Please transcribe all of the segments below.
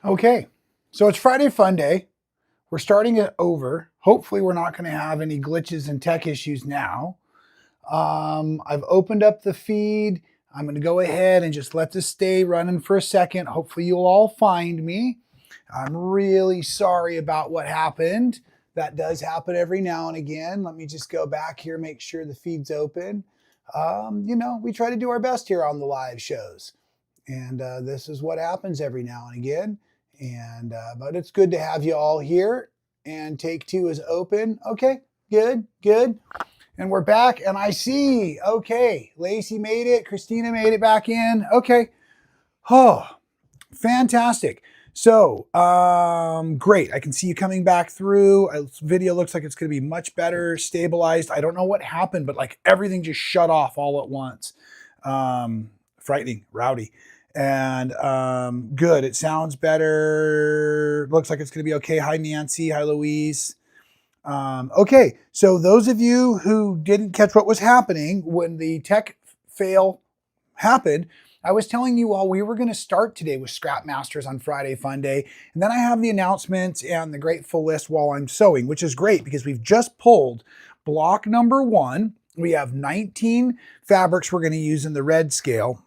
Okay, so it's Friday Fun Day. We're starting it over. Hopefully we're not going to have any glitches and tech issues now. I've opened up the feed. I'm going to go ahead and just let this stay running for a second. Hopefully you'll all find me. I'm really sorry about what happened. That does happen every now and again. Let me just go back here, make sure the feed's open. We try to do our best here on the live shows. And this is what happens every now and again. But it's good to have you all here. And take two is open. Okay, good. And we're back. And I see, okay, Lacey made it. Christina made it back in. Okay. Oh, fantastic. So, great. I can see you coming back through. Video looks like it's going to be much better stabilized. I don't know what happened, but like everything just shut off all at once. Frightening, rowdy. And good. It sounds better. Looks like it's going to be okay. Hi, Nancy. Hi, Louise. Okay, so those of you who didn't catch what was happening when the tech fail happened, I was telling you all we were going to start today with Scrap Masters on Friday Fun Day. And then I have the announcements and the grateful list while I'm sewing, which is great because we've just pulled block number 1. We have 19 fabrics we're going to use in the red scale.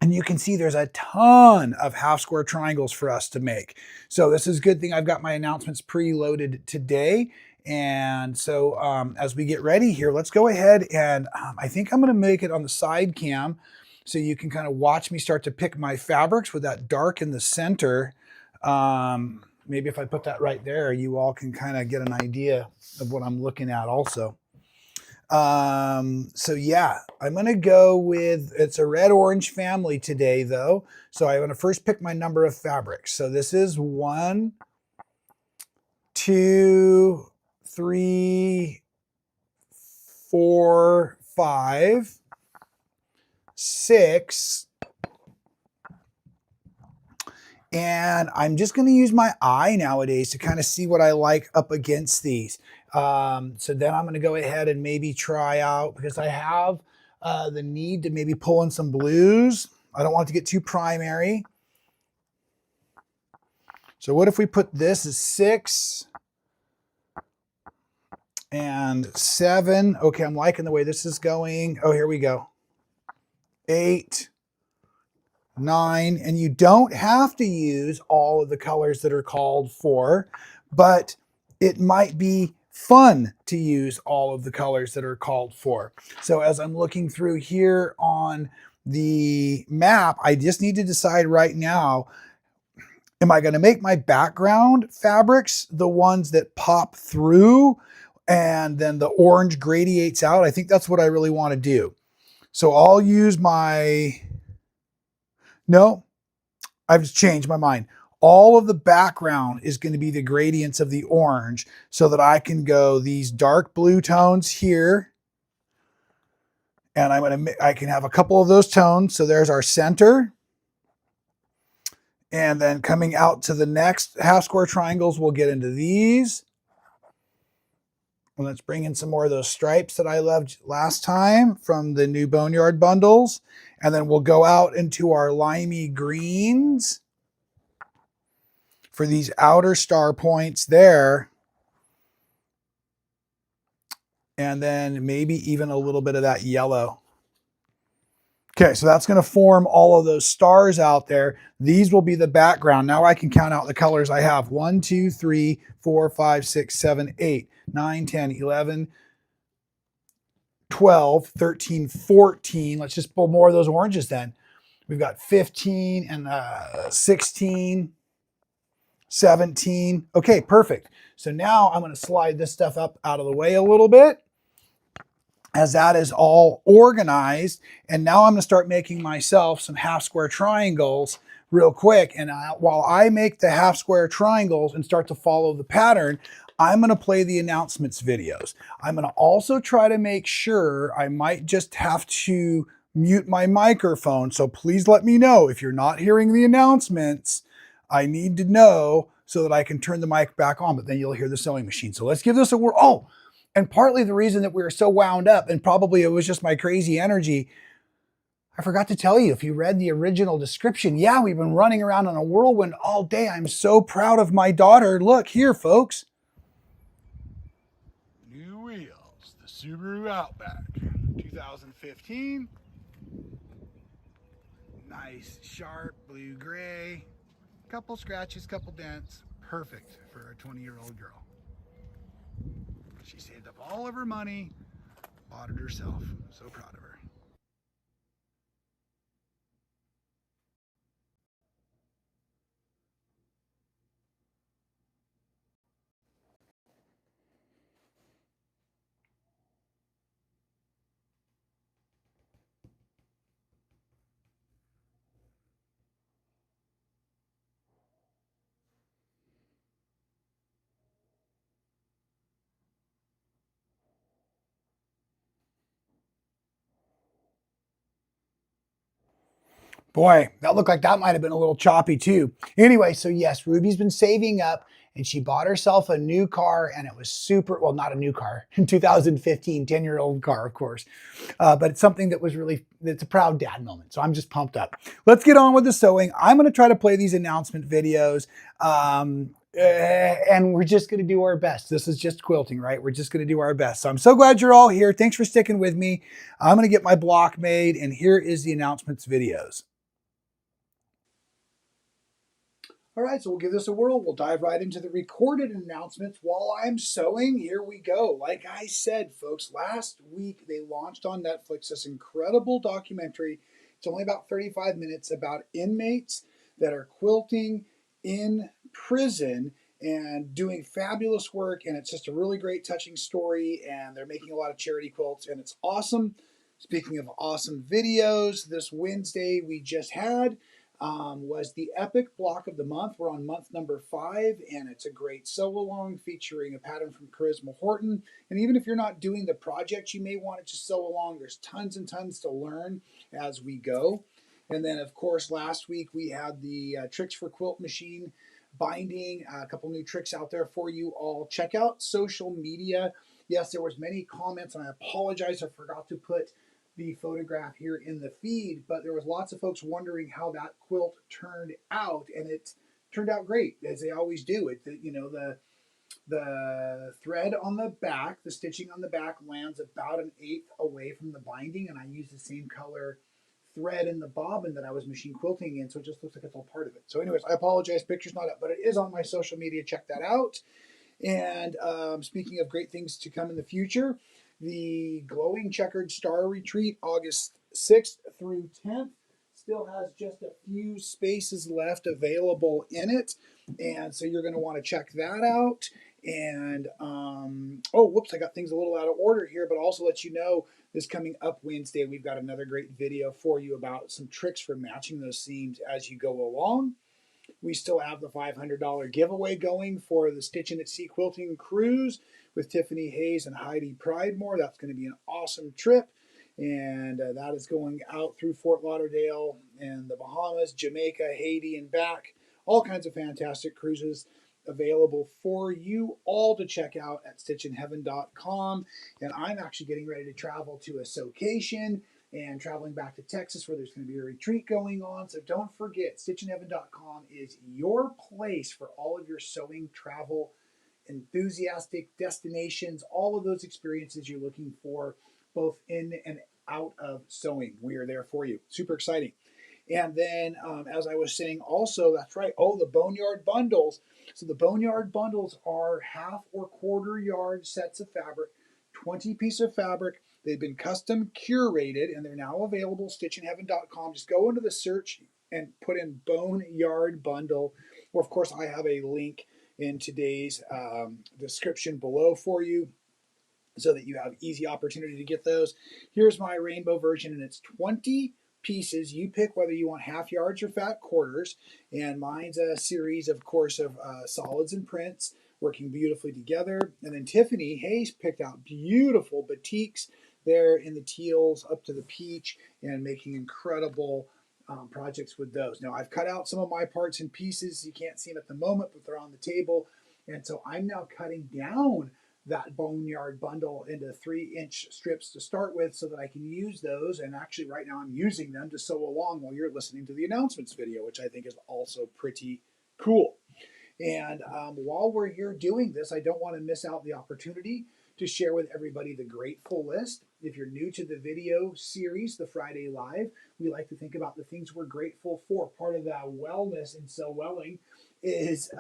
And you can see there's a ton of half square triangles for us to make. So this is a good thing I've got my announcements preloaded today. And so as we get ready here, let's go ahead and I think I'm going to make it on the side cam so you can kind of watch me start to pick my fabrics with that dark in the center. Maybe if I put that right there, you all can kind of get an idea of what I'm looking at also. So yeah, I'm going to go with, it's a red-orange family today though. So I'm going to first pick my number of fabrics. So this is 1, 2, 3, 4, 5, 6. And I'm just going to use my eye nowadays to kind of see what I like up against these. So then I'm going to go ahead and maybe try out, because I have the need to maybe pull in some blues. I don't want it to get too primary. So what if we put this as 6 and 7? Okay, I'm liking the way this is going. Oh, here we go. 8, 9, and you don't have to use all of the colors that are called for, but it might be fun to use all of the colors that are called for. So as I'm looking through here on the map, I just need to decide right now, am I going to make my background fabrics the ones that pop through and then the orange gradiates out? I think that's what I really want to do. So I'll use my... No, I've just changed my mind. All of the background is going to be the gradients of the orange so that I can go these dark blue tones here. And I can have a couple of those tones. So there's our center. And then coming out to the next half square triangles, we'll get into these. And let's bring in some more of those stripes that I loved last time from the new Boneyard bundles. And then we'll go out into our limey greens for these outer star points there. And then maybe even a little bit of that yellow. Okay, so that's going to form all of those stars out there. These will be the background. Now I can count out the colors I have. 1, 2, 3, 4, 5, 6, 7, 8, 9, 10, 11, 12, 13, 14. Let's just pull more of those oranges then. We've got 15 and 16, 17. Okay, perfect. So now I'm going to slide this stuff up out of the way a little bit as that is all organized. And now I'm going to start making myself some half square triangles real quick. And while I make the half square triangles and start to follow the pattern, I'm going to play the announcements videos. I'm going to also try to make sure, I might just have to mute my microphone. So please let me know if you're not hearing the announcements. I need to know so that I can turn the mic back on, but then you'll hear the sewing machine. So let's give this a whirl. Oh, and partly the reason that we were so wound up, and probably it was just my crazy energy, I forgot to tell you, if you read the original description, yeah, we've been running around on a whirlwind all day. I'm so proud of my daughter. Look here, folks. New wheels, the Subaru Outback, 2015. Nice, sharp, blue-gray. Couple scratches, couple dents. Perfect for a 20-year-old girl. She saved up all of her money, bought it herself. So proud of her. Boy, that looked like that might have been a little choppy too. Anyway, so yes, Ruby's been saving up and she bought herself a new car and it was super, well, not a new car, in 2015, 10-year-old car, of course. But it's something that was really, it's a proud dad moment. So I'm just pumped up. Let's get on with the sewing. I'm going to try to play these announcement videos. And we're just going to do our best. This is just quilting, right? We're just going to do our best. So I'm so glad you're all here. Thanks for sticking with me. I'm going to get my block made and here is the announcements videos. All right, so we'll give this a whirl. We'll dive right into the recorded announcements while I'm sewing. Here we go. Like I said, folks, last week they launched on Netflix this incredible documentary. It's only about 35 minutes about inmates that are quilting in prison and doing fabulous work. And it's just a really great, touching story. And they're making a lot of charity quilts, and it's awesome. Speaking of awesome videos, this Wednesday we just had was the epic block of the month. We're on month number 5, and it's a great sew along featuring a pattern from Charisma Horton. And even if you're not doing the project, you may want to just sew along. There's tons and tons to learn as we go. And then, of course, last week we had the Tricks for Quilt Machine binding, a couple new tricks out there for you all. Check out social media. Yes, there was many comments, and I apologize, I forgot to put the photograph here in the feed, but there was lots of folks wondering how that quilt turned out, and it turned out great, as they always do. It, you know, the thread on the back, the stitching on the back lands about 1/8 away from the binding, and I used the same color thread in the bobbin that I was machine quilting in, so it just looks like it's all part of it. So anyways, I apologize, picture's not up, but it is on my social media. Check that out. And speaking of great things to come in the future, the Glowing Checkered Star Retreat, August 6th through 10th, still has just a few spaces left available in it. And so you're going to want to check that out. And, oh, whoops, I got things a little out of order here, but also let you know this coming up Wednesday, we've got another great video for you about some tricks for matching those seams as you go along. We still have the $500 giveaway going for the Stitchin at Sea Quilting Cruise with Tiffany Hayes and Heidi Pridemore. That's going to be an awesome trip. And that is going out through Fort Lauderdale and the Bahamas, Jamaica, Haiti, and back. All kinds of fantastic cruises available for you all to check out at stitchinheaven.com. And I'm actually getting ready to travel to a Sewcation and traveling back to Texas where there's going to be a retreat going on. So don't forget, stitchinheaven.com is your place for all of your sewing, travel, enthusiastic destinations, all of those experiences you're looking for, both in and out of sewing. We are there for you. Super exciting. And then, as I was saying also, that's right, oh, the Boneyard bundles. So the Boneyard bundles are half or quarter yard sets of fabric, 20 piece of fabric. They've been custom curated and they're now available. Stitchinheaven.com. Just go into the search and put in Boneyard bundle. Or, of course, I have a link in today's description below for you so that you have easy opportunity to get those. Here's my rainbow version, and it's 20 pieces. You pick whether you want half yards or fat quarters, and mine's a series, of course, of solids and prints working beautifully together. And then Tiffany Hayes picked out beautiful batiks there in the teals up to the peach and making incredible projects with those. Now, I've cut out some of my parts and pieces. You can't see them at the moment, but they're on the table. And so I'm now cutting down that boneyard bundle into 3-inch strips to start with so that I can use those. And actually right now I'm using them to sew along while you're listening to the announcements video, which I think is also pretty cool. And while we're here doing this, I don't want to miss out the opportunity to share with everybody the grateful list. If you're new to the video series, the Friday Live, we like to think about the things we're grateful for. Part of that wellness and so welling is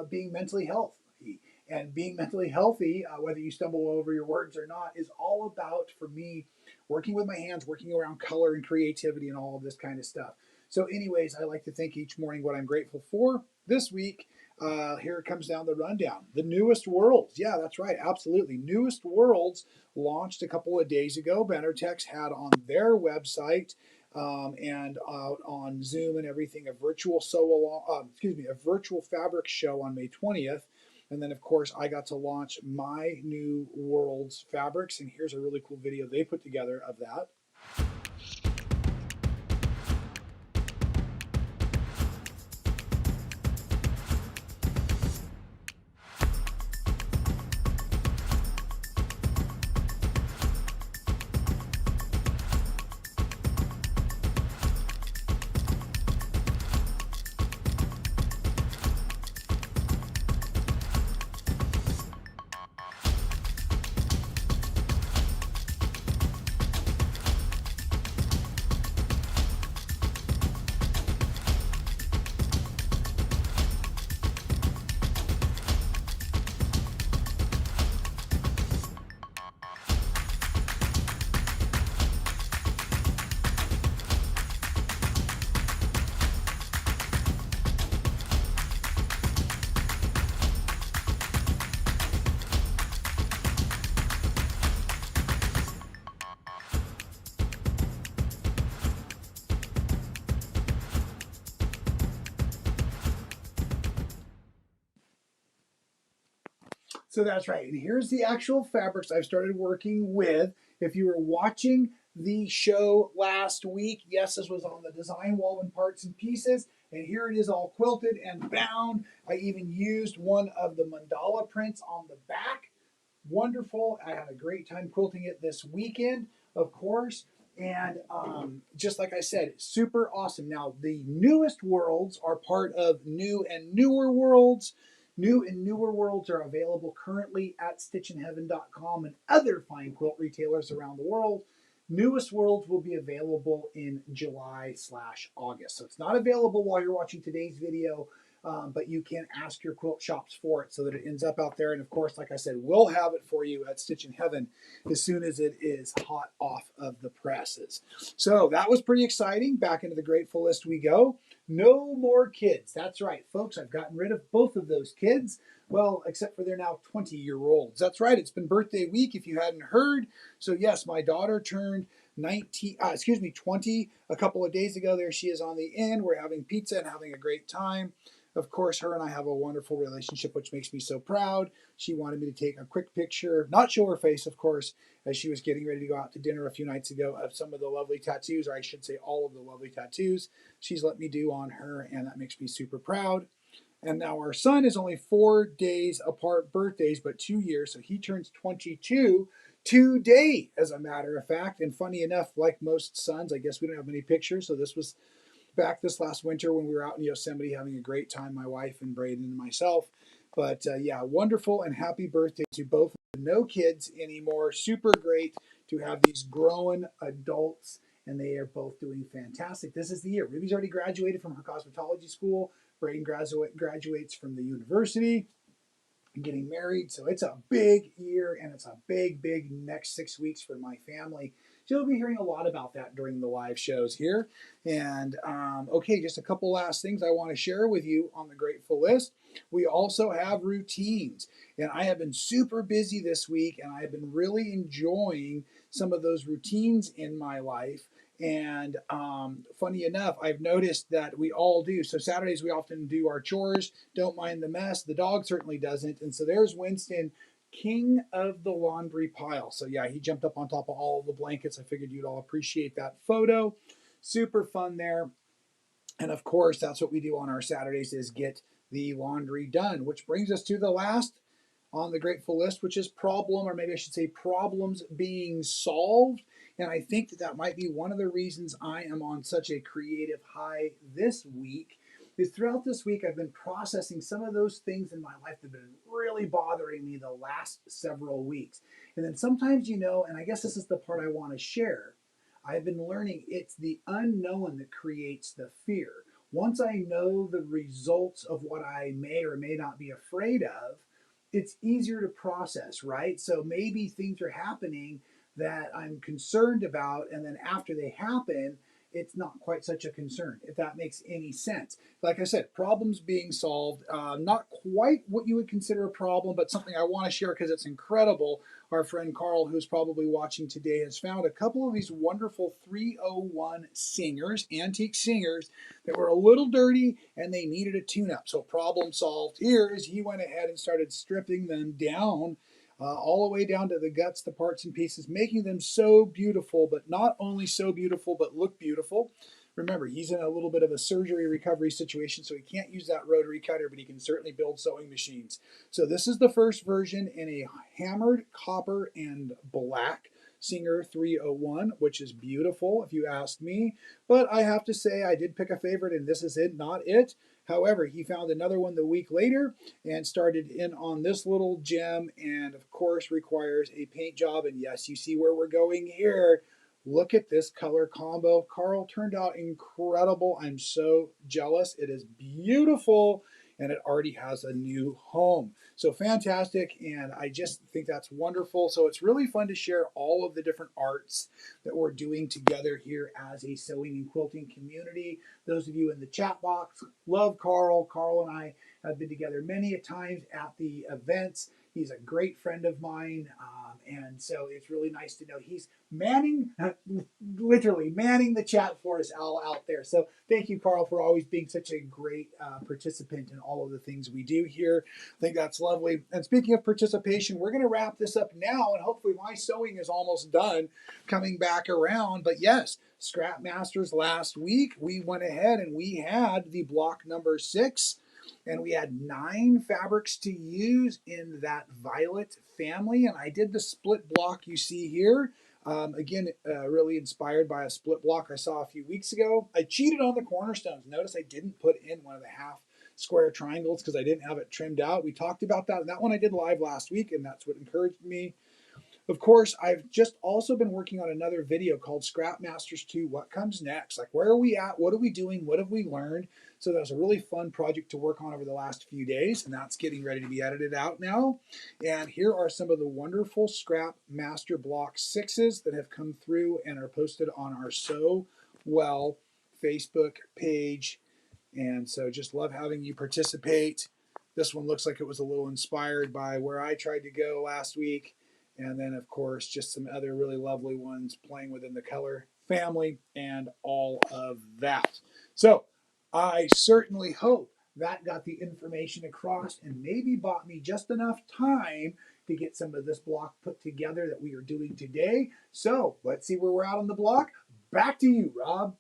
being mentally healthy. And being mentally healthy, whether you stumble over your words or not, is all about, for me, working with my hands, working around color and creativity and all of this kind of stuff. So anyways, I like to think each morning what I'm grateful for. This week, here it comes down the rundown. The newest worlds. Yeah, that's right. Absolutely. Newest worlds launched a couple of days ago. Bannertex had on their website and on Zoom and everything a virtual a virtual fabric show on May 20th. And then, of course, I got to launch my new world's fabrics. And here's a really cool video they put together of that. So that's right. And here's the actual fabrics I've started working with. If you were watching the show last week, yes, this was on the design wall in parts and pieces. And here it is all quilted and bound. I even used one of the mandala prints on the back. Wonderful. I had a great time quilting it this weekend, of course. And just like I said, super awesome. Now, the newest worlds are part of new and newer worlds. New and newer worlds are available currently at stitchinheaven.com and other fine quilt retailers around the world. Newest worlds will be available in July/August. So it's not available while you're watching today's video, but you can ask your quilt shops for it so that it ends up out there. And of course, like I said, we'll have it for you at Stitchin Heaven as soon as it is hot off of the presses. So that was pretty exciting. Back into the grateful list we go. No more kids. That's right, folks. I've gotten rid of both of those kids. Well, except for they're now 20-year-olds. That's right. It's been birthday week if you hadn't heard. So yes, my daughter turned 20 a couple of days ago. There she is on the end. We're having pizza and having a great time. Of course, her and I have a wonderful relationship, which makes me so proud. She wanted me to take a quick picture, not show her face, of course, as she was getting ready to go out to dinner a few nights ago, of some of the lovely tattoos, or I should say all of the lovely tattoos she's let me do on her, and that makes me super proud. And now our son is only 4 days apart birthdays, but 2 years, so he turns 22 today, as a matter of fact. And funny enough, like most sons, I guess we don't have many pictures, so this was back this last winter when we were out in Yosemite having a great time, my wife and Braden and myself. But yeah, wonderful and happy birthday to both. No kids anymore. Super great to have these grown adults, and they are both doing fantastic. This is the year. Ruby's already graduated from her cosmetology school. Braden graduates from the university and getting married. So it's a big year, and it's a big, big next 6 weeks for my family. So you'll be hearing a lot about that during the live shows here. And okay, just a couple last things I want to share with you on the grateful list. We also have routines, and I have been super busy this week, and I have been really enjoying some of those routines in my life. And funny enough, I've noticed that we all do. So Saturdays we often do our chores, don't mind the mess. The dog certainly doesn't. And so there's Winston, king of the laundry pile. So yeah, he jumped up on top of all of the blankets. I figured you'd all appreciate that photo. Super fun there. And of course, that's what we do on our Saturdays, is get the laundry done, which brings us to the last on the grateful list, which is problem, or maybe I should say problems being solved. And I think that that might be one of the reasons I am on such a creative high this week. Is throughout this week, I've been processing some of those things in my life that have been really bothering me the last several weeks. And then sometimes, and I guess this is the part I want to share, I've been learning it's the unknown that creates the fear. Once I know the results of what I may or may not be afraid of, it's easier to process, right? So maybe things are happening that I'm concerned about, and then after they happen, it's not quite such a concern, if that makes any sense. Like I said, problems being solved, not quite what you would consider a problem, but something I want to share because it's incredible. Our friend Carl, who's probably watching today, has found a couple of these wonderful 301 singers, antique singers, that were a little dirty and they needed a tune-up. So problem solved here is he went ahead and started stripping them down all the way down to the guts, the parts and pieces, making them so beautiful, but not only so beautiful, but look beautiful. Remember, he's in a little bit of a surgery recovery situation, so he can't use that rotary cutter, but he can certainly build sewing machines. So this is the first version in a hammered copper and black Singer 301, which is beautiful if you ask me. But I have to say I did pick a favorite, and this is it, not it. However, he found another one the week later and started in on this little gem, and of course requires a paint job. And yes, you see where we're going here. Look at this color combo. Carl turned out incredible. I'm so jealous. It is beautiful, and it already has a new home. So fantastic, and I just think that's wonderful. So it's really fun to share all of the different arts that we're doing together here as a sewing and quilting community. Those of you in the chat box love Carl. Carl and I have been together many a times at the events. He's a great friend of mine, and so it's really nice to know he's manning, literally manning the chat for us all out there. So thank you, Carl, for always being such a great participant in all of the things we do here. I think that's lovely. And speaking of participation, we're going to wrap this up now, and hopefully my sewing is almost done coming back around. But yes, Scrap Masters last week, we went ahead and we had the block number 6. And we had 9 fabrics to use in that violet family. And I did the split block you see here. Again, really inspired by a split block I saw a few weeks ago. I cheated on the cornerstones. Notice I didn't put in one of the half square triangles because I didn't have it trimmed out. We talked about that. That one I did live last week, and that's what encouraged me. Of course, I've just also been working on another video called Scrap Masters 2, What Comes Next? Like, where are we at? What are we doing? What have we learned? So that was a really fun project to work on over the last few days, and that's getting ready to be edited out now. And here are some of the wonderful Scrap Master Block 6s that have come through and are posted on our Sew Well Facebook page. And so just love having you participate. This one looks like it was a little inspired by where I tried to go last week. And then, of course, just some other really lovely ones playing within the color family and all of that. So I certainly hope that got the information across and maybe bought me just enough time to get some of this block put together that we are doing today. So let's see where we're at on the block. Back to you, Rob.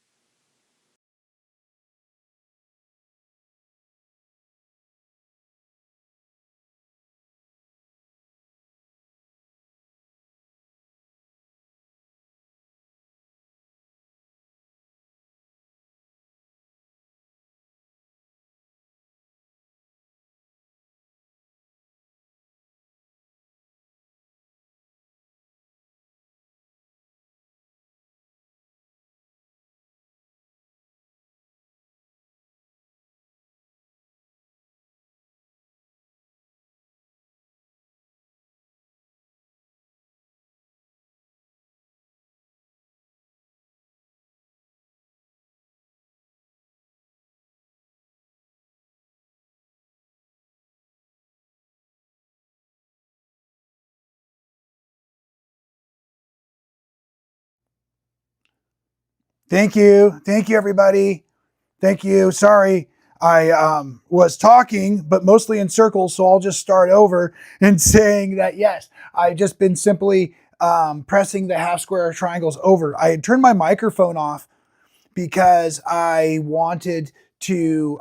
Thank you. Thank you, everybody. Thank you. Sorry, I was talking, but mostly in circles. So I'll just start over and saying that, yes, I've just been simply pressing the half square triangles over. I had turned my microphone off because I wanted to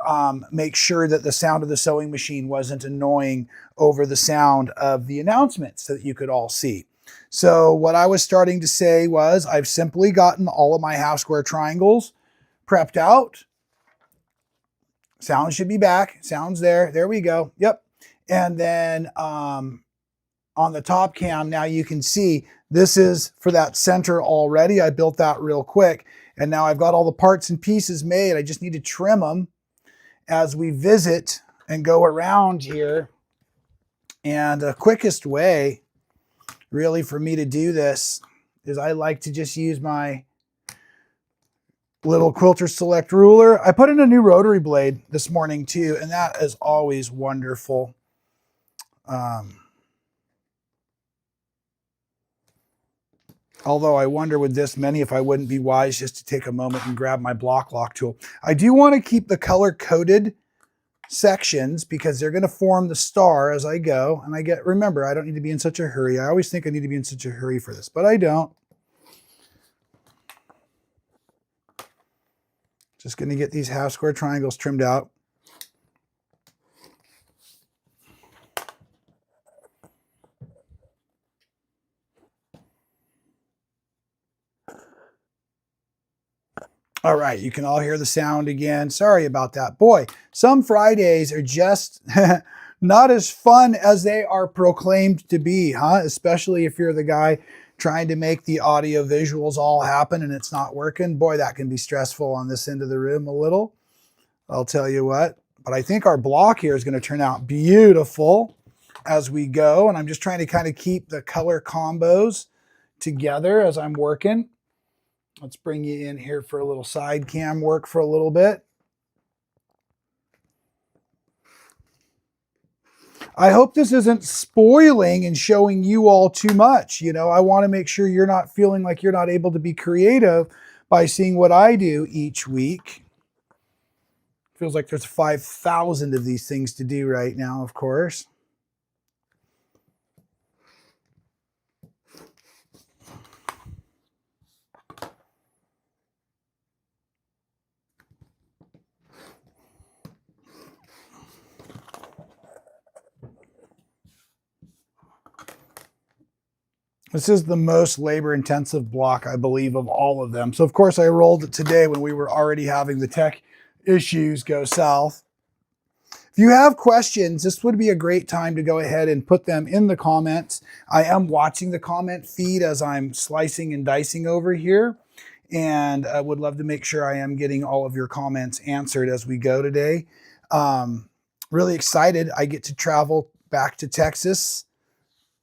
make sure that the sound of the sewing machine wasn't annoying over the sound of the announcements that you could all see. So what I was starting to say was I've simply gotten all of my half square triangles prepped out. Sound should be back. Sound's there. There we go. Yep. And then on the top cam, now you can see this is for that center already. I built that real quick. And now I've got all the parts and pieces made. I just need to trim them as we visit and go around here. And the quickest way really for me to do this is I like to just use my little Quilter Select ruler. I put in a new rotary blade this morning too, and that is always wonderful. Although I wonder with this many if I wouldn't be wise just to take a moment and grab my block lock tool. I do want to keep the color coded sections because they're going to form the star as I go. And remember, I don't need to be in such a hurry. I always think I need to be in such a hurry for this, but I don't. Just going to get these half square triangles trimmed out. All right, you can all hear the sound again. Sorry about that. Boy, some Fridays are just not as fun as they are proclaimed to be, huh? Especially if you're the guy trying to make the audio visuals all happen and it's not working. Boy, that can be stressful on this end of the room a little. I'll tell you what. But I think our block here is going to turn out beautiful as we go. And I'm just trying to kind of keep the color combos together as I'm working. Let's bring you in here for a little side cam work for a little bit. I hope this isn't spoiling and showing you all too much. You know, I want to make sure you're not feeling like you're not able to be creative by seeing what I do each week. Feels like there's 5,000 of these things to do right now, of course. This is the most labor-intensive block, I believe, of all of them. So, of course, I rolled it today when we were already having the tech issues go south. If you have questions, this would be a great time to go ahead and put them in the comments. I am watching the comment feed as I'm slicing and dicing over here, and I would love to make sure I am getting all of your comments answered as we go today. Really excited. I get to travel back to Texas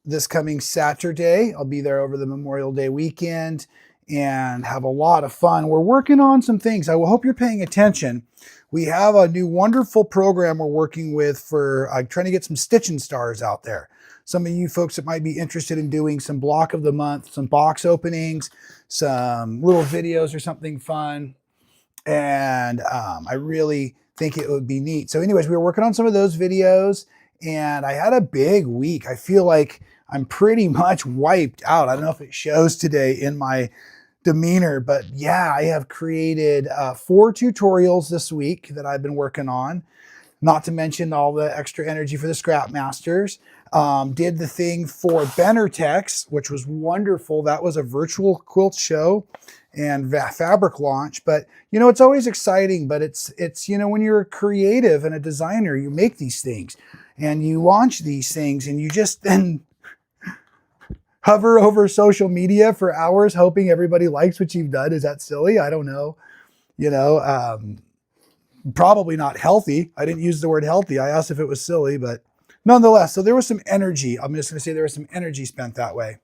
this coming Saturday. I'll be there over the Memorial Day weekend and have a lot of fun. We're working on some things. I will hope you're paying attention. We have a new wonderful program we're working with for trying to get some stitching stars out there. Some of you folks that might be interested in doing some block of the month, some box openings, some little videos or something fun. And I really think it would be neat. So anyways, we were working on some of those videos and I had a big week. I feel like I'm pretty much wiped out. I don't know if it shows today in my demeanor, but yeah, I have created 4 tutorials this week that I've been working on, not to mention all the extra energy for the Scrap Masters. Did the thing for Tex, which was wonderful. That was a virtual quilt show and fabric launch. But, you know, it's always exciting, but it's you know, when you're a creative and a designer, you make these things and you launch these things and you just then hover over social media for hours hoping everybody likes what you've done. Is that silly? I don't know. You know, probably not healthy. I didn't use the word healthy. I asked if it was silly, but nonetheless, so there was some energy. I'm just going to say there was some energy spent that way.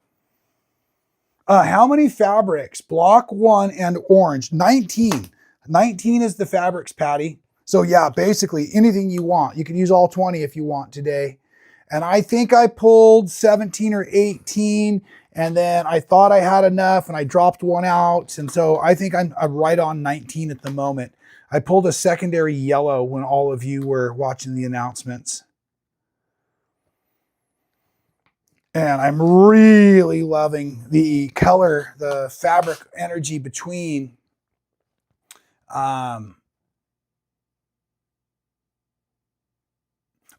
How many fabrics? Block 1 and orange. 19. 19 is the fabrics, Patty. So yeah, basically anything you want. You can use all 20 if you want today. And I think I pulled 17 or 18, and then I thought I had enough, and I dropped one out. And so I think I'm right on 19 at the moment. I pulled a secondary yellow when all of you were watching the announcements. And I'm really loving the color, the fabric energy between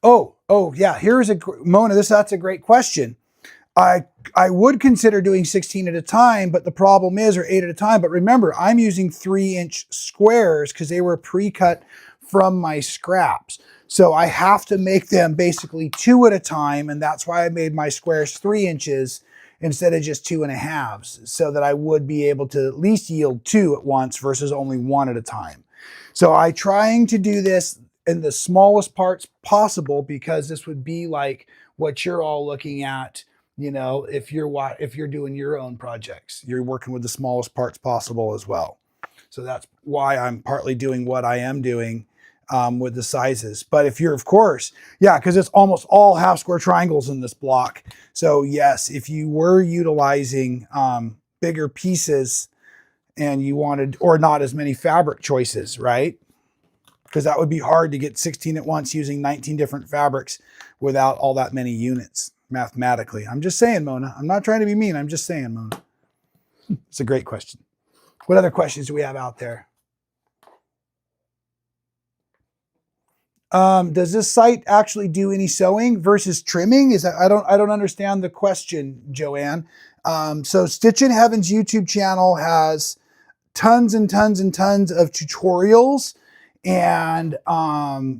Oh, yeah. Here's Mona. That's a great question. I I would consider doing 16 at a time, but the problem is, or 8 at a time. But remember, I'm using 3-inch squares because they were pre-cut from my scraps. So I have to make them basically 2 at a time, and that's why I made my squares 3 inches instead of just 2.5s, so that I would be able to at least yield 2 at once versus only 1 at a time. So I'm trying to do this in the smallest parts possible because this would be like what you're all looking at. You know, if you're doing your own projects, you're working with the smallest parts possible as well. So that's why I'm partly doing what I am doing with the sizes. But if you're, of course, yeah, because it's almost all half square triangles in this block. So yes, if you were utilizing bigger pieces and you wanted, or not as many fabric choices, right? Because that would be hard to get 16 at once using 19 different fabrics without all that many units mathematically. I'm just saying, Mona. I'm not trying to be mean. I'm just saying, Mona. It's a great question. What other questions do we have out there? Does this site actually do any sewing versus trimming? Is that I don't understand the question, Joanne. So Stitchin Heaven's YouTube channel has tons and tons and tons of tutorials, and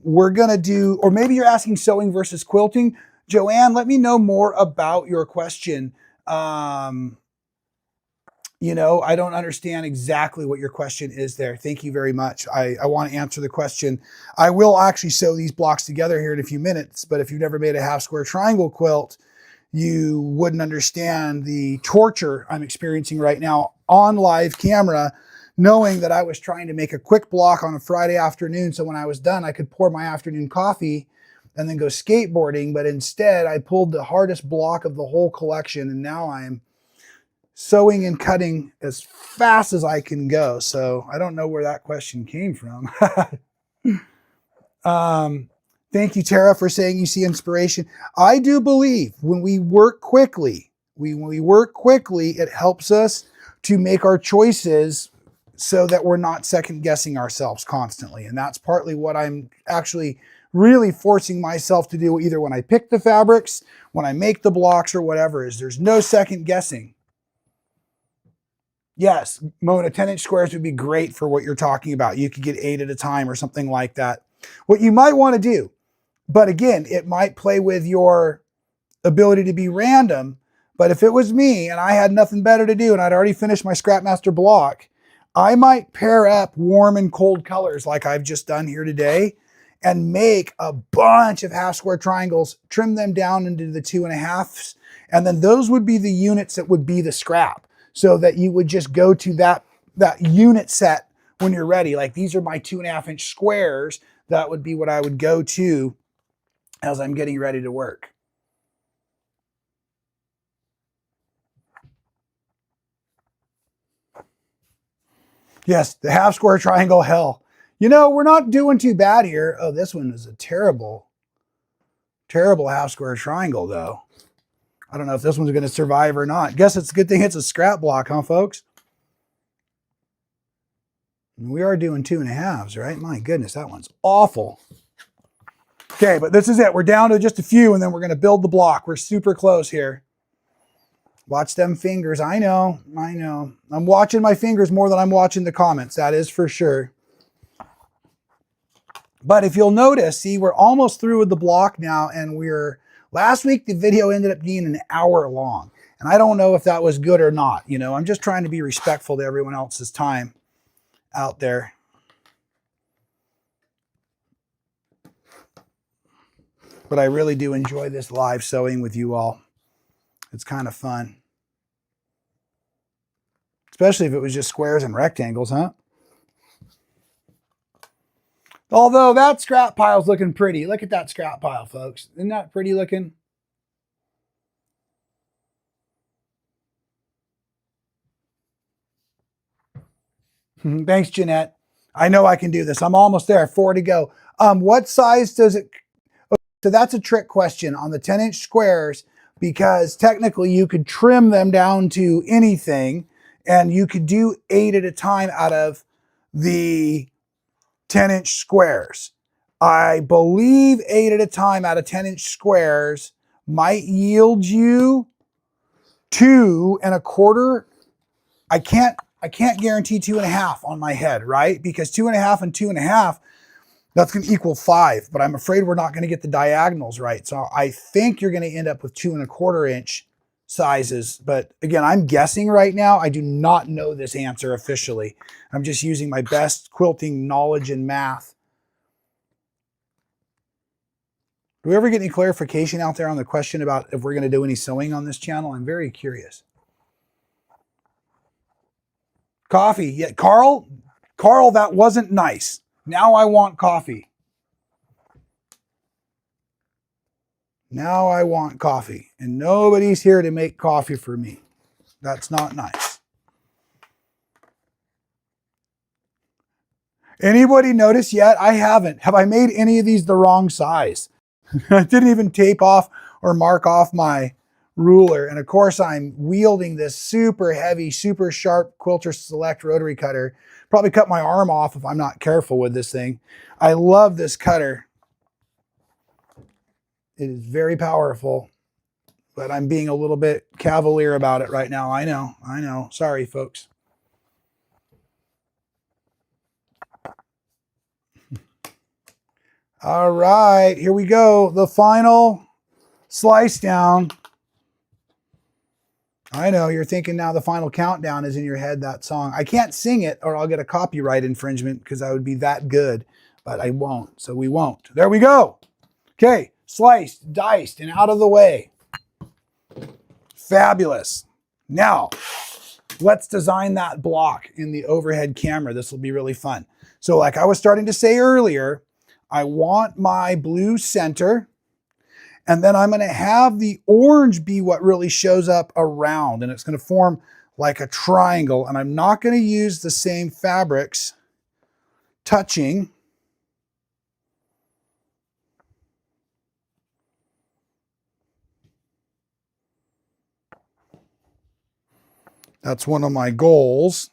we're gonna do, or maybe you're asking sewing versus quilting. Joanne, let me know more about your question. You know, I don't understand exactly what your question is there. Thank you very much. I want to answer the question. I will actually sew these blocks together here in a few minutes, but if you've never made a half square triangle quilt, you wouldn't understand the torture I'm experiencing right now on live camera, knowing that I was trying to make a quick block on a Friday afternoon. So when I was done, I could pour my afternoon coffee and then go skateboarding. But instead I pulled the hardest block of the whole collection. And now I'm sewing and cutting as fast as I can go. So I don't know where that question came from. Thank you, Tara, for saying you see inspiration. I do believe when we work quickly, it helps us to make our choices so that we're not second guessing ourselves constantly. And that's partly what I'm actually really forcing myself to do, either when I pick the fabrics, when I make the blocks, or whatever, is there's no second guessing. Yes, Mona, 10-inch squares would be great for what you're talking about. You could get 8 at a time or something like that. What you might want to do, but again, it might play with your ability to be random. But if it was me and I had nothing better to do and I'd already finished my Scrapmaster block, I might pair up warm and cold colors like I've just done here today and make a bunch of half square triangles, trim them down into the 2.5s. And then those would be the units that would be the scrap, so that you would just go to that unit set when you're ready. Like, these are my 2.5-inch squares. That would be what I would go to as I'm getting ready to work. Yes, the half square triangle hell. You know, we're not doing too bad here. Oh, this one is a terrible, terrible half square triangle though. I don't know if this one's going to survive or not. Guess it's a good thing it's a scrap block, huh, folks? We are doing 2.5s, right? My goodness, that one's awful. Okay, but this is it. We're down to just a few, and then we're going to build the block. We're super close here. Watch them fingers. I know. I'm watching my fingers more than I'm watching the comments. That is for sure. But if you'll notice, see, we're almost through with the block now, and last week the video ended up being an hour long. And I don't know if that was good or not. You know, I'm just trying to be respectful to everyone else's time out there. But I really do enjoy this live sewing with you all. It's kind of fun. Especially if it was just squares and rectangles, huh? Although that scrap pile's looking pretty. Look at that scrap pile, folks. Isn't that pretty looking? Thanks, Jeanette. I know I can do this. I'm almost there. 4 to go. What size does it... So that's a trick question on the 10-inch squares, because technically you could trim them down to anything, and you could do 8 at a time out of the 10-inch squares. I believe 8 at a time out of 10-inch squares might yield you 2¼ I can't guarantee 2½ on my head, right? Because 2½ and 2½, that's going to equal 5, but I'm afraid we're not going to get the diagonals right. So I think you're going to end up with 2¼ inch sizes. But again, I'm guessing right now. I do not know this answer officially. I'm just using my best quilting knowledge and math. Do we ever get any clarification out there on the question about if we're going to do any sewing on this channel? I'm very curious. Coffee. Yeah, Carl, that wasn't nice. Now I want coffee. Now I want coffee. And nobody's here to make coffee for me. That's not nice. Anybody notice yet? I haven't. Have I made any of these the wrong size? I didn't even tape off or mark off my ruler. And of course, I'm wielding this super heavy, super sharp Quilter Select rotary cutter. Probably cut my arm off if I'm not careful with this thing. I love this cutter. It is very powerful, but I'm being a little bit cavalier about it right now. I know. Sorry, folks. All right, here we go. The final slice down. I know you're thinking now the final countdown is in your head, that song. I can't sing it or I'll get a copyright infringement because I would be that good, but I won't, so we won't. There we go. Okay, sliced, diced, and out of the way. Fabulous. Now, let's design that block in the overhead camera. This will be really fun. So like I was starting to say earlier, I want my blue center, and then I'm going to have the orange be what really shows up around, and it's going to form like a triangle, and I'm not going to use the same fabrics touching. That's one of my goals.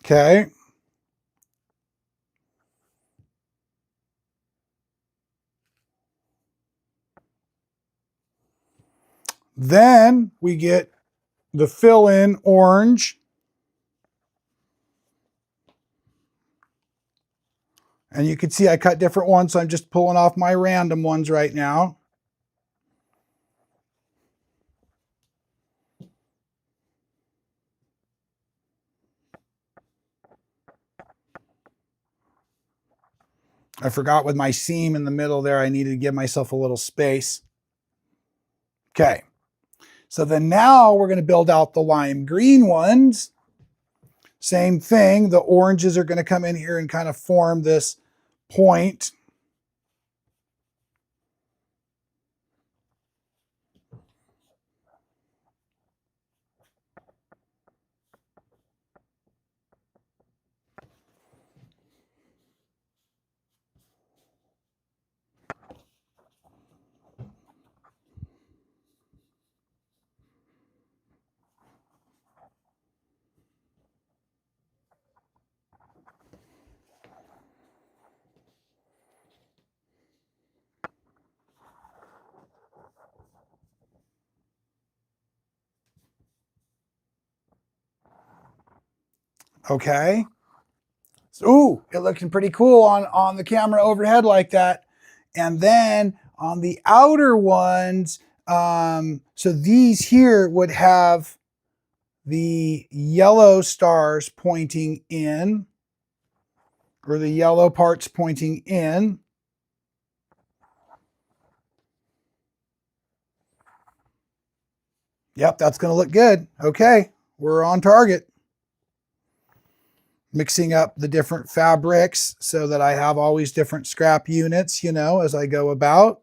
Okay. Then we get the fill-in orange. And you can see I cut different ones, so I'm just pulling off my random ones right now. I forgot with my seam in the middle there, I needed to give myself a little space. Okay, so then now we're going to build out the lime green ones. Same thing, the oranges are going to come in here and kind of form this point. Okay. So, ooh, it looking pretty cool on the camera overhead like that. And then on the outer ones, so these here would have the yellow stars pointing in, or the yellow parts pointing in. Yep, that's going to look good. Okay, we're on target. Mixing up the different fabrics so that I have always different scrap units, you know, as I go about.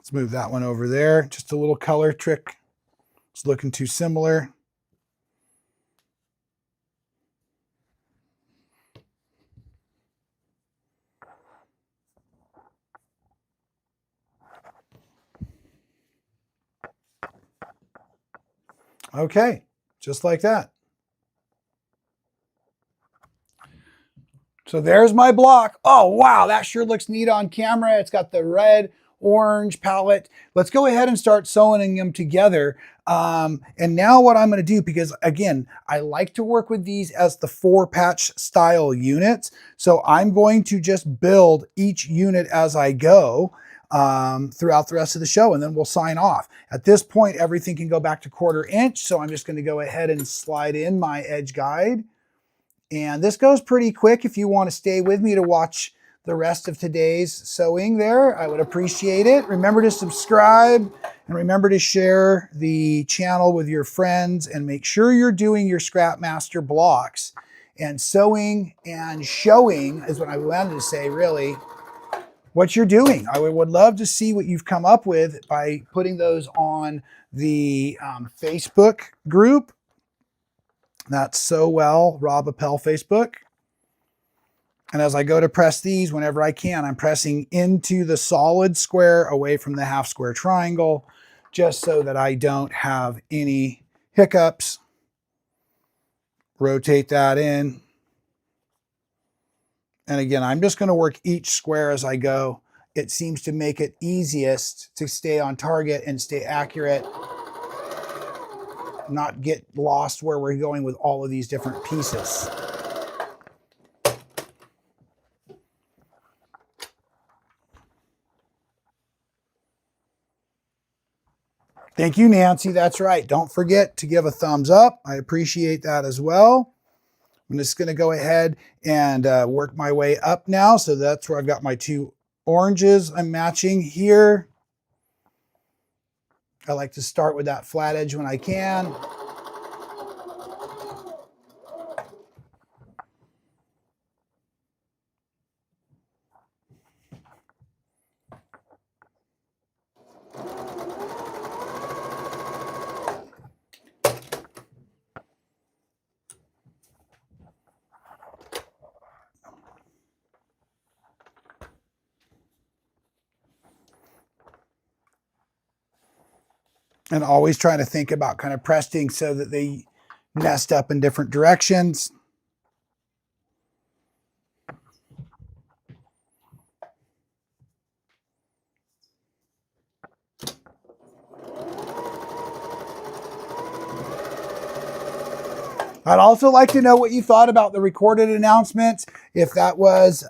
Let's move that one over there. Just a little color trick. It's looking too similar. Okay, just like that. So there's my block. Oh, wow, that sure looks neat on camera. It's got the red, orange palette. Let's go ahead and start sewing them together. And now what I'm going to do, because again, I like to work with these as the 4-patch style units. So I'm going to just build each unit as I go throughout the rest of the show, and then we'll sign off. At this point, everything can go back to 1/4 inch. So I'm just going to go ahead and slide in my edge guide. And this goes pretty quick. If you want to stay with me to watch the rest of today's sewing there, I would appreciate it. Remember to subscribe and remember to share the channel with your friends, and make sure you're doing your Scrap Master blocks. And sewing and showing is what I wanted to say, really, what you're doing. I would love to see what you've come up with by putting those on the Facebook group. That's So Well, Rob Appell Facebook. And as I go to press these, whenever I can, I'm pressing into the solid square away from the half square triangle, just so that I don't have any hiccups. Rotate that in. And again, I'm just going to work each square as I go. It seems to make it easiest to stay on target and stay accurate, not get lost where we're going with all of these different pieces. Thank you, Nancy. That's right. Don't forget to give a thumbs up. I appreciate that as well. I'm just going to go ahead and work my way up now. So that's where I've got my 2 oranges I'm matching here. I like to start with that flat edge when I can. And always trying to think about kind of pressing so that they nest up in different directions. I'd also like to know what you thought about the recorded announcements. If that was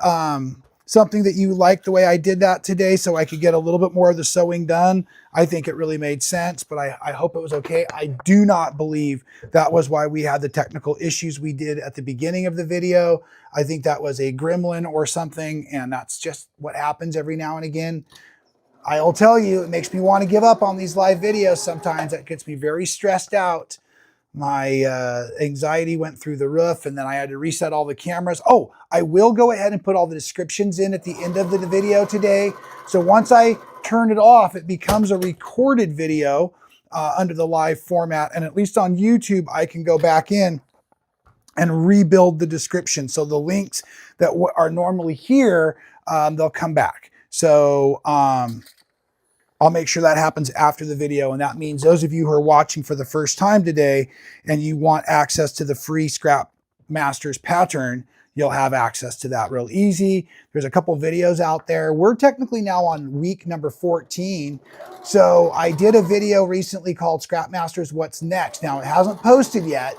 something that you liked the way I did that today, so I could get a little bit more of the sewing done. I think it really made sense, but I hope it was okay. I do not believe that was why we had the technical issues we did at the beginning of the video. I think that was a gremlin or something, and that's just what happens every now and again. I'll tell you, it makes me want to give up on these live videos sometimes. That gets me very stressed out. My anxiety went through the roof, and then I had to reset all the cameras. Oh, I will go ahead and put all the descriptions in at the end of the video today. So once I turn it off, it becomes a recorded video under the live format. And at least on YouTube, I can go back in and rebuild the description. So the links that are normally here, they'll come back. So I'll make sure that happens after the video. And that means those of you who are watching for the first time today and you want access to the free Scrap Masters pattern, you'll have access to that real easy. There's a couple videos out there. We're technically now on week number 14. So I did a video recently called Scrap Masters What's Next. Now it hasn't posted yet,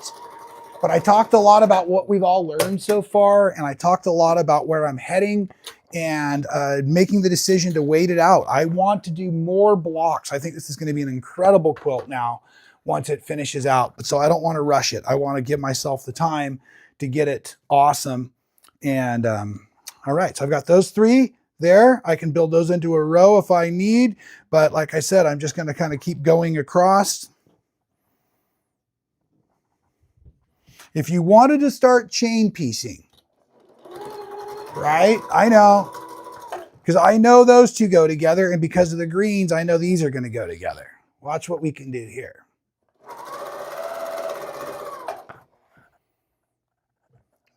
but I talked a lot about what we've all learned so far. And I talked a lot about where I'm heading and making the decision to wait it out. I want to do more blocks. I think this is going to be an incredible quilt now once it finishes out. So I don't want to rush it. I want to give myself the time to get it awesome. And all right, so I've got those 3 there. I can build those into a row if I need. But like I said, I'm just going to kind of keep going across. If you wanted to start chain piecing, right? I know. Because I know those two go together, and because of the greens, I know these are going to go together. Watch what we can do here.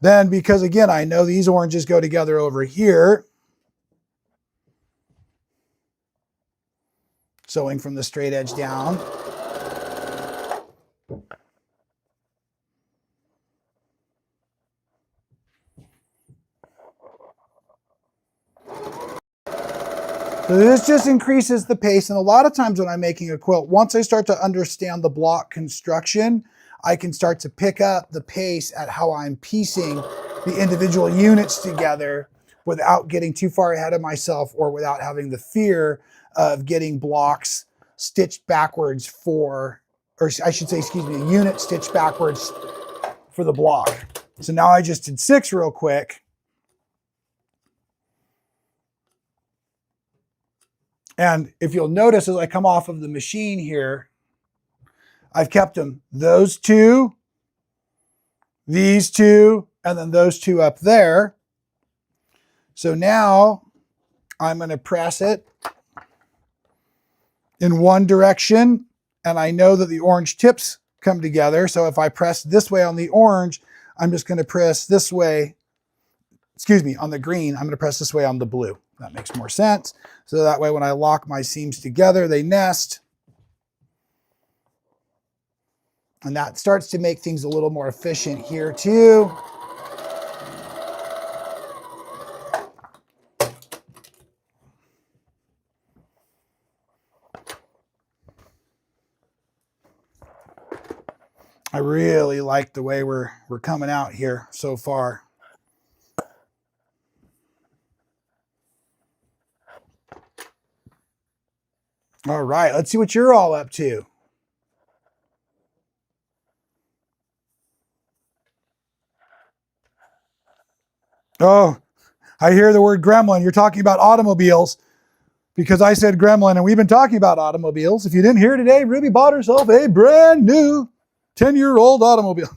Then, because again, I know these oranges go together over here, sewing from the straight edge down. So this just increases the pace, and a lot of times when I'm making a quilt, once I start to understand the block construction, I can start to pick up the pace at how I'm piecing the individual units together without getting too far ahead of myself or without having the fear of getting blocks stitched backwards for, or I should say, excuse me, a unit stitched backwards for the block. So now I just did 6 real quick. And if you'll notice as I come off of the machine here, I've kept them those two, these two, and then those two up there. So now I'm going to press it in one direction, and I know that the orange tips come together. So if I press this way on the orange, I'm just going to press this way, excuse me, on the green, I'm going to press this way on the blue. That makes more sense. So that way when I lock my seams together, they nest. And that starts to make things a little more efficient here too. I really like the way we're coming out here so far. All right, let's see what you're all up to. Oh, I hear the word gremlin. You're talking about automobiles because I said gremlin, and we've been talking about automobiles. If you didn't hear today, Ruby bought herself a brand new 10-year-old automobile.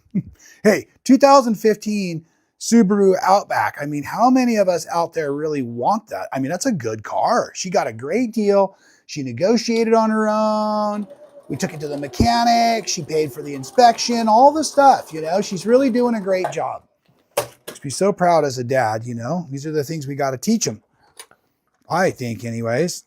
Hey, 2015 Subaru Outback. I mean, how many of us out there really want that? I mean, that's a good car. She got a great deal. She negotiated on her own. We took it to the mechanic. She paid for the inspection, all the stuff, you know. She's really doing a great job. Just be so proud as a dad, you know. These are the things we got to teach them. I think anyways.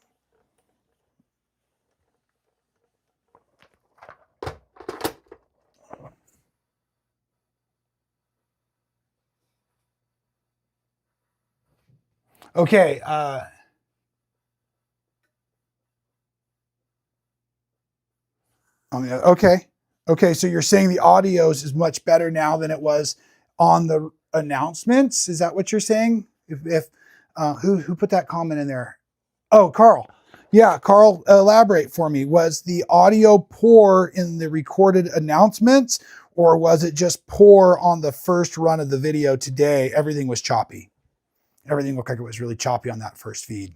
Okay, okay, so you're saying the audio is much better now than it was on the announcements? Is that what you're saying? Who put that comment in there? Oh, Carl. Yeah, Carl, elaborate for me. Was the audio poor in the recorded announcements, or was it just poor on the first run of the video today? Everything was choppy. Everything looked like it was really choppy on that first feed.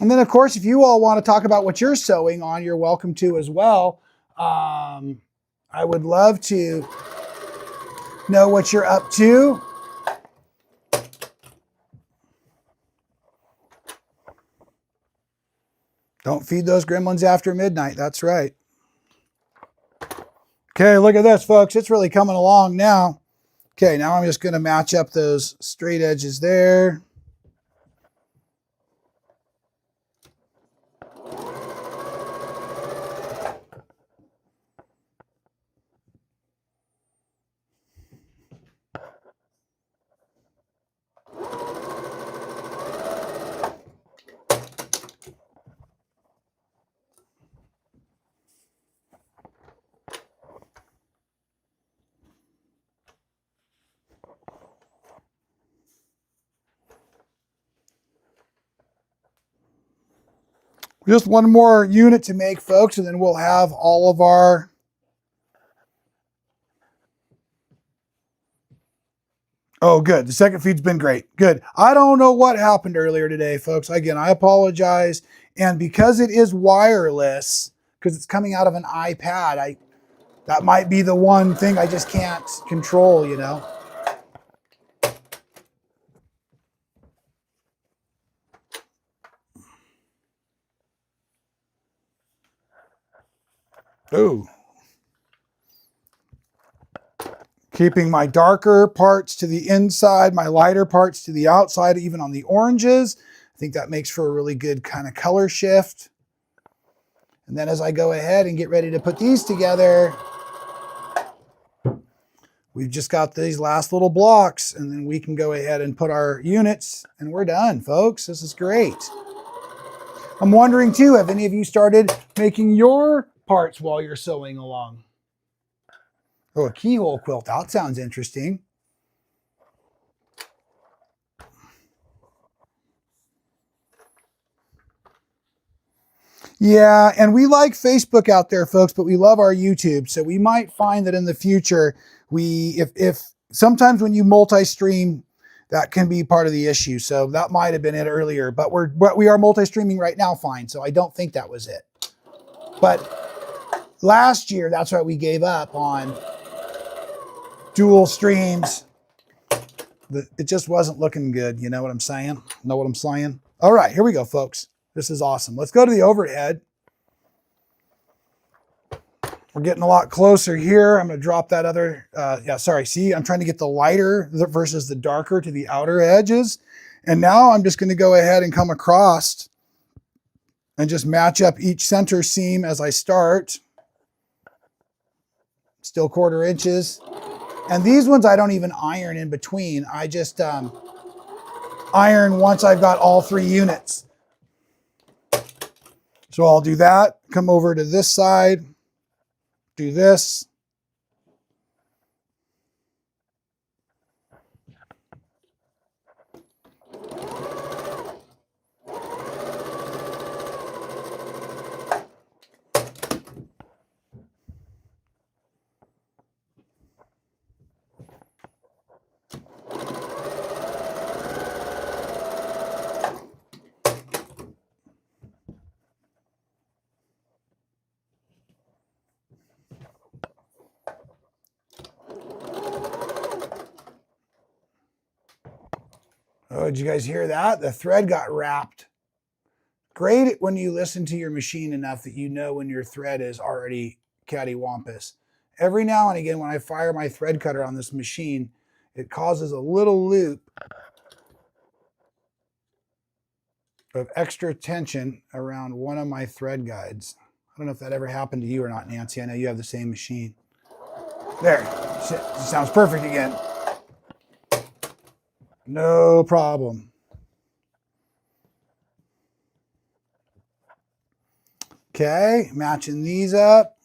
And then, of course, if you all want to talk about what you're sewing on, you're welcome to as well. I would love to know what you're up to. Don't feed those gremlins after midnight. That's right. Okay, look at this, folks. It's really coming along now. Okay, now I'm just going to match up those straight edges there. Just one more unit to make, folks, and then we'll have all of our Oh, good. The second feed's been great. Good. I don't know what happened earlier today, folks. Again, I apologize. And because it is wireless, because it's coming out of an iPad, That might be the one thing I just can't control, you know. Ooh. Keeping my darker parts to the inside, my lighter parts to the outside, even on the oranges. I think that makes for a really good kind of color shift. And then as I go ahead and get ready to put these together, we've just got these last little blocks, and then we can go ahead and put our units, and we're done, folks. This is great. I'm wondering too, have any of you started making your parts while you're sewing along? Oh, a keyhole quilt. That sounds interesting. Yeah, and we like Facebook out there, folks, but we love our YouTube. So we might find that in the future, if sometimes when you multi-stream, that can be part of the issue. So that might have been it earlier, but we are multi-streaming right now fine. So I don't think that was it. But last year, that's why we gave up on dual streams. It just wasn't looking good. You know what I'm saying? Know what I'm saying? All right, here we go, folks. This is awesome. Let's go to the overhead. We're getting a lot closer here. I'm going to drop that other, see, I'm trying to get the lighter versus the darker to the outer edges. And now I'm just going to go ahead and come across and just match up each center seam as I start. Still 1/4 inches. And these ones I don't even iron in between. I just iron once I've got all 3 units. So I'll do that, come over to this side, do this. Oh, did you guys hear that? The thread got wrapped. Great when you listen to your machine enough that you know when your thread is already cattywampus. Every now and again, when I fire my thread cutter on this machine, it causes a little loop of extra tension around one of my thread guides. I don't know if that ever happened to you or not, Nancy. I know you have the same machine. There, sounds perfect again. No problem. Okay, matching these up.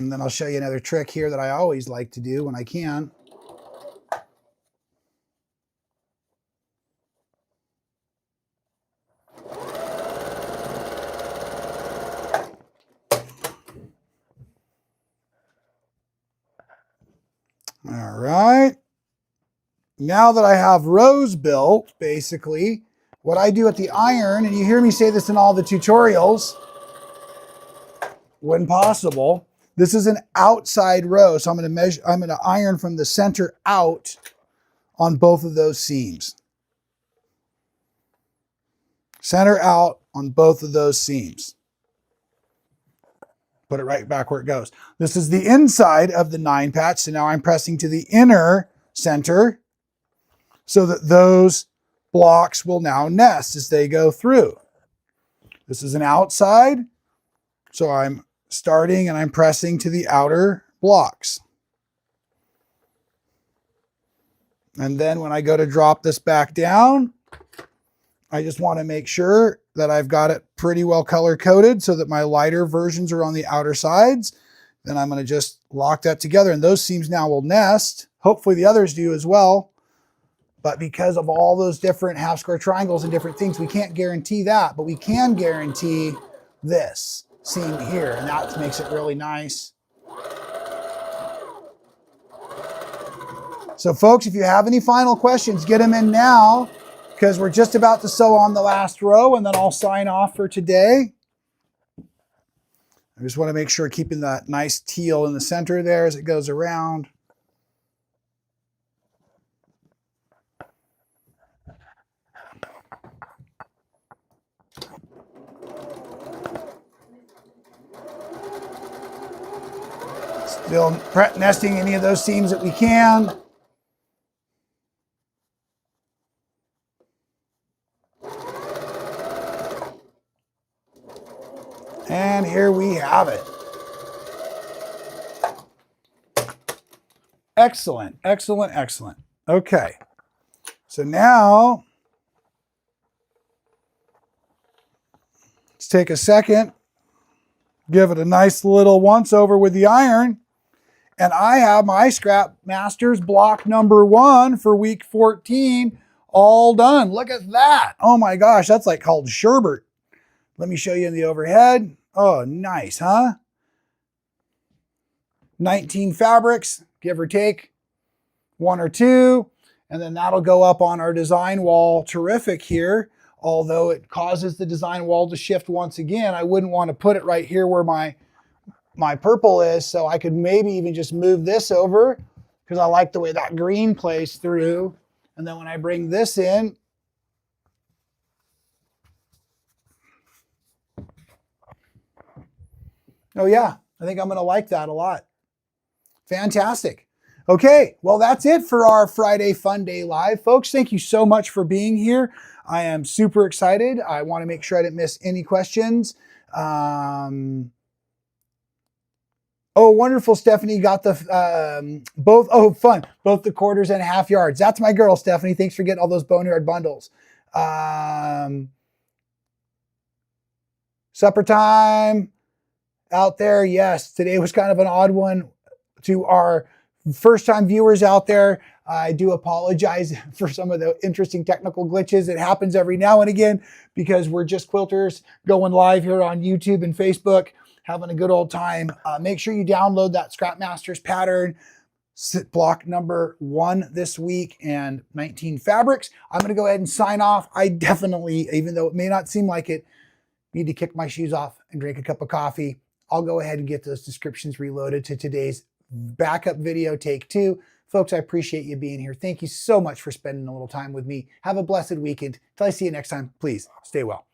And then I'll show you another trick here that I always like to do when I can. All right. Now that I have rows built, basically, what I do at the iron, and you hear me say this in all the tutorials, when possible, this is an outside row. So I'm going to iron from the center out on both of those seams. Center out on both of those seams. Put it right back where it goes. This is the inside of the 9 patch. So now I'm pressing to the inner center so that those blocks will now nest as they go through. This is an outside. So I'm starting and I'm pressing to the outer blocks. And then when I go to drop this back down, I just want to make sure that I've got it pretty well color coded so that my lighter versions are on the outer sides. Then I'm going to just lock that together, and those seams now will nest. Hopefully the others do as well. But because of all those different half square triangles and different things, we can't guarantee that, but we can guarantee this seam here, and that makes it really nice. So folks, if you have any final questions, get them in now, because we're just about to sew on the last row, and then I'll sign off for today. I just want to make sure keeping that nice teal in the center there as it goes around. Still nesting any of those seams that we can. And here we have it. Excellent, excellent, excellent. Okay, so now let's take a second, give it a nice little once over with the iron, and I have my Scrap Masters block number 1 for week 14 all done. Look at that. Oh my gosh, that's like called sherbet. Let me show you in the overhead. Oh, nice, huh? 19 fabrics, give or take 1 or 2, and then that'll go up on our design wall. Terrific here. Although it causes the design wall to shift once again, I wouldn't want to put it right here where my purple is, so I could maybe even just move this over because I like the way that green plays through. And then when I bring this in, oh yeah, I think I'm going to like that a lot. Fantastic. Okay, well, that's it for our Friday Fun Day Live. Folks, thank you so much for being here. I am super excited. I want to make sure I didn't miss any questions. Oh, wonderful, Stephanie. Got the both, oh, fun. Both the quarters and half yards. That's my girl, Stephanie. Thanks for getting all those boneyard bundles. Supper time out there. Yes, today was kind of an odd one. To our first-time viewers out there, I do apologize for some of the interesting technical glitches. It happens every now and again because we're just quilters going live here on YouTube and Facebook, having a good old time. Make sure you download that Scrap Masters pattern, block number 1 this week, and 19 fabrics. I'm going to go ahead and sign off. I definitely, even though it may not seem like it, need to kick my shoes off and drink a cup of coffee. I'll go ahead and get those descriptions reloaded to today's backup video, take 2. Folks, I appreciate you being here. Thank you so much for spending a little time with me. Have a blessed weekend. Till I see you next time, please stay well.